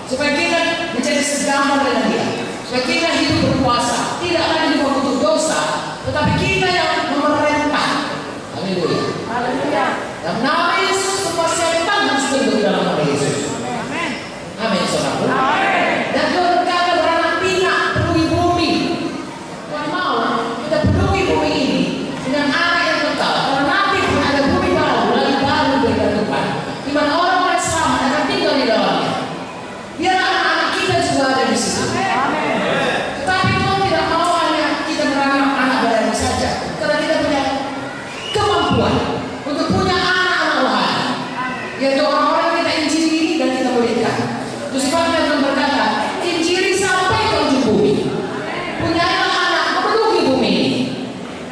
supaya kita menjadi segambar dengan Dia, supaya kita hidup berkuasa, tidak lagi membutuh dosa, tetapi kita yang memerintah. Haleluya. Haleluya. Dalam nama Yesus, semua setan harus tunduk dalam nama Yesus. Amin. Amin, saudaraku. Amin. Dan Tuhan berkata beranak pinak penuhi bumi. Tuhan mau kita penuhi bumi ini dengan anak yang kekal. Karena nanti pun ada bumi baru, lagi baru berikan Tuhan, di mana orang-orang selamat akan tinggal di dalamnya. Biar anak-anak kita juga ada di situ. Amin. Tetapi Tuhan tidak mau hanya kita beranak anak baru saja, karena kita punya kemampuan untuk punya anak-anak rohani, yaitu orang-orang kita injili dan kita muliakan. Itu sebabnya Tuhan berkata, injili sampai ke ujung bumi. Punyailah anak memenuhi bumi ini.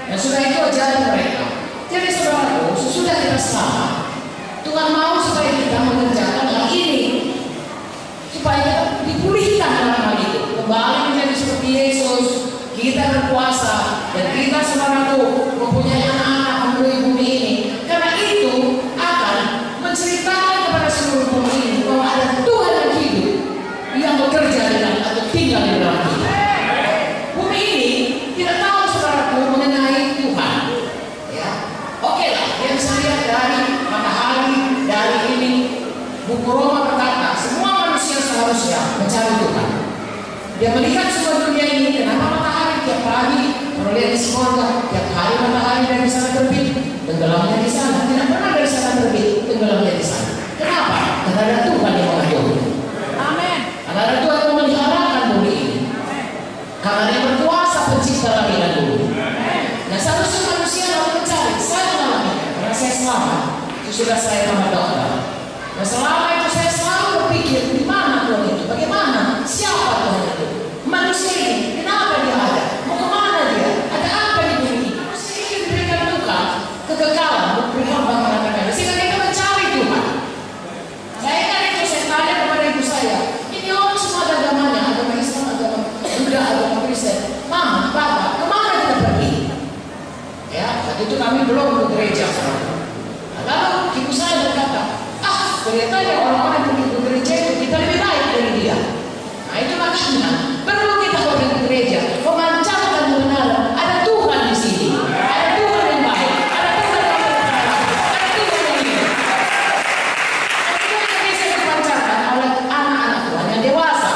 Dan sudah itu ajaran mereka. Jadi saudaraku, sesudah kita selamat, Tuhan mau supaya kita mengerjakan hal ini, supaya kita dipulihkan dalam hal itu, kembali menjadi seperti Yesus. Kita berkuasa dan kita saudaraku mempunyai anak-anak memenuhi bumi ini. Karena itu akan menceritakan kepada seluruh bumi ini bahwa ada Tuhan yang hidup yang bekerja dengan atau tinggal di dalam kita. Bumi ini tidak tahu saudaraku mengenai Tuhan. Ya, oke lah, yang saya lihat dari matahari, dari ini, buku Roma berkata semua manusia seharusnya mencari Tuhan. Dia melihat semua dunia ini, kenapa matahari tiap pagi terlihat di sorga, tiap hari matahari dari sana terbit, tenggelamnya di sana, tidak pernah dari sana terbit, tenggelamnya di sana. Kenapa? Karena ada Tuhan yang mengayomi. Amin. Karena ada Tuhan yang memeliharakan bumi ini. Karena Dia berkuasa pencipta langit dan bumi. Nah, seharusnya manusia harus mencari. Saya mengalaminya karena saya selamat. Sudah saya sama dokter. Nah, selama itu saya selalu berpikir, di mana Tuhan itu? Bagaimana? Siapa Tuhan itu? Manusia ini, kenapa dia ada? Mau kemana dia? Ada apa di bumi ini? Manusia ini diberikan Tuhan kekekalan, berikan bangga-bangga. Sehingga kita mencari Tuhan. Saya kan itu saya tanya kepada ibu saya, ini orang semua ada agamanya, agama Islam, agama Buddha, agama Kristen. Mama, Papa, kemana kita pergi? Ya, saat itu kami belum ke gereja. Lalu ibu saya berkata, kelihatannya orang-orang yang pergi ke gereja itu kita lebih baik dari dia. Nah, itu makanya perlu kita pergi ke gereja, memancarkan kebenaran. Ada Tuhan di sini, ada Tuhan yang baik, ada Tuhan yang berkata, ada Tuhan yang hidup. Dan itu yang bisa dipancarkan oleh anak-anak Tuhan yang dewasa,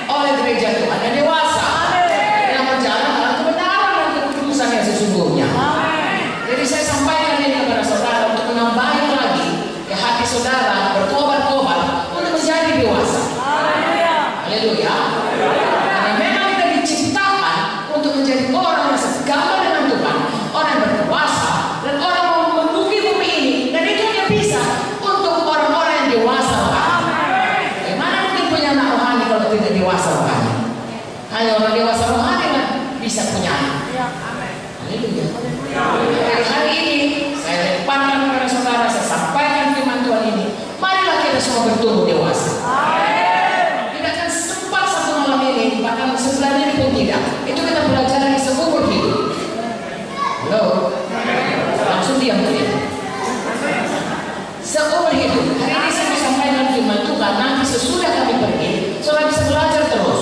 oleh gereja Tuhan yang dewasa, yang berjalan dalam kebenaran dan kekudusan yang sesungguhnya. Jadi saya sampaikan ini kepada saudara untuk menambahi lagi ke hati saudara bertobat-tobat untuk menjadi dewasa. Haleluya. Karena memang kita diciptakan untuk menjadi orang yang segambar dengan Tuhan, orang yang berkuasa dan orang yang memenuhi bumi ini. Dan itu hanya bisa untuk orang-orang yang dewasa rohani. Bagaimana mungkin punya anak rohani kalau tidak dewasa rohani? Hanya orang dewasa rohani kan bisa punya anak. Haleluya. Dari hari ini saya lemparkan kepada saudara, saya sampaikan firman Tuhan ini. Marilah kita semua bertumbuh dewasa. Tidak akan sempat satu malam ini, bahkan sebulan ini pun tidak. Itu kita belajar dari seumur hidup. Halo, langsung diam tadi. Seumur hidup. Hari ini saya sampaikan firman Tuhan. Nanti sesudah kami pergi, saudara bisa belajar terus.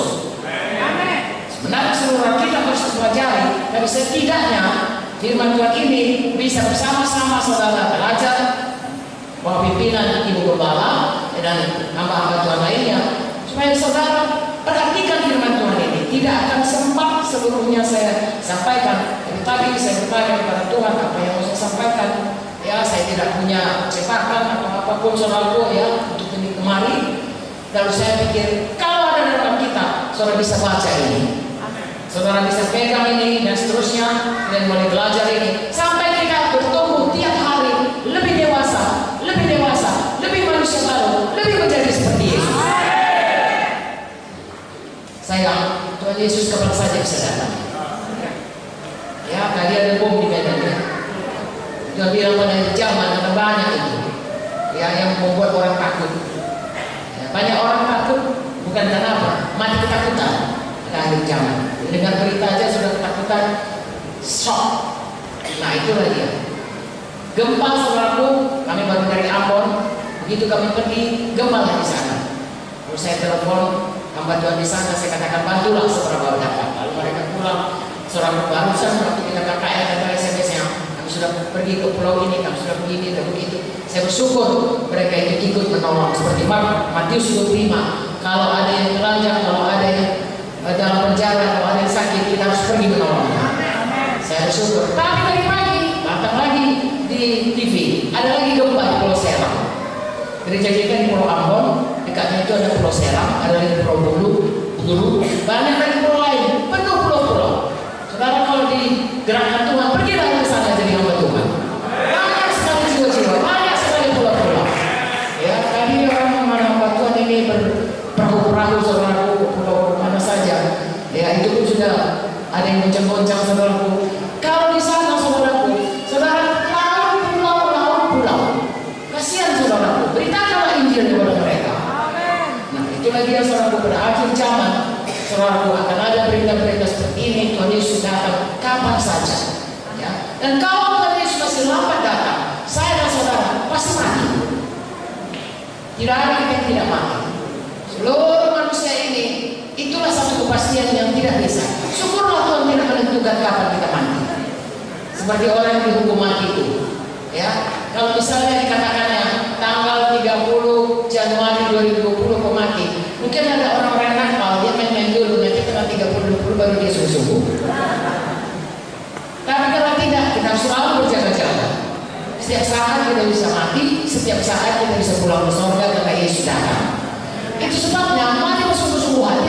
Sebenarnya seluruh kita harus pelajari, tapi setidaknya firman Tuhan ini bisa bersama-sama saudara belajar bahwa pimpinan ibu gembala dan hamba-hamba Tuhan lainnya, supaya saudara perhatikan firman Tuhan ini. Tidak akan sempat seluruhnya saya sampaikan. Tadi saya bertanya kepada Tuhan apa yang mau saya sampaikan. Ya, saya tidak punya cetakan atau apapun saudaraku ya untuk ini kemari. Lalu saya pikir kalau ada dalam kita, saudara bisa baca ini. Saudara bisa pegang ini dan seterusnya dan mulai belajar ini sampai kita bertumbuh tiap hari lebih dewasa, lebih manusia baru, lebih menjadi seperti Yesus. Sayang, Tuhan Yesus kapan saja bisa datang. Ya, tadi ada bom di Medan ya. Dia bilang pada zaman ada banyak itu, ya yang membuat orang takut. Ya, banyak orang takut bukan karena apa, mati ketakutan. Akhir zaman, dengan berita aja sudah ketakutan, shock. Nah itulah dia. Gempa saudaraku, kami baru dari Ambon, begitu kami pergi gempa di sana. Lalu saya telepon hamba Tuhan di sana, saya katakan bantulah saudara baru datang. Lalu mereka pulang, saudara barusan waktu kita KKR dan SMS-nya, kami sudah pergi ke pulau ini, kami sudah begini dan begitu. Saya bersyukur mereka itu ikut menolong. Seperti Matius 25, kalau ada yang telanjang, kalau ada yang dalam penjara, kalau ada yang sakit, kita harus pergi menolong. Saya bersyukur. Tapi tadi pagi datang lagi di TV, ada lagi gempa di Pulau Seram. Gereja kita di Pulau Ambon, dekatnya itu ada Pulau Seram, ada lagi Pulau Bulu, banyak lagi pulau lain, penuh pulau-pulau. Saudara kalau digerakkan Tuhan, pergilah ke sana jadi hamba Tuhan. Banyak sekali jiwa-jiwa, banyak sekali pulau-pulau. Ya, tadi orang mana hamba Tuhan ini berperahu-perahu saudaraku ke pulau mana saja. Ya, itu pun sudah ada yang goncang-goncang saudaraku. Kalau di sana saudaraku, saudara pulau. Kasihan saudaraku, beritakanlah Injil kepada mereka. Nah, itu lagi yang saudaraku, pada akhir zaman saudaraku akan ada berita-berita seperti ini. Tuhan Yesus datang kapan saja. Ya. Dan kalau Tuhan Yesus masih lambat datang, saya dan saudara pasti mati. Tidak ada kita yang tidak mati. Seluruh manusia ini, itulah satu kepastian yang tidak bisa. Syukurlah Tuhan tidak menentukan kapan kita mati. Seperti orang yang dihukum mati itu. Ya, kalau misalnya dikatakannya tanggal 30 Januari 2020 kok mati, mungkin ada orang-orang nakal, dia main-main dulu, nanti tanggal 30 baru dia sungguh-sungguh. Tapi kalau tidak, kita harus selalu berjaga-jaga. Setiap saat kita bisa mati, setiap saat kita bisa pulang ke surga karena Yesus datang. Itu sebabnya mari bersungguh-sungguhan.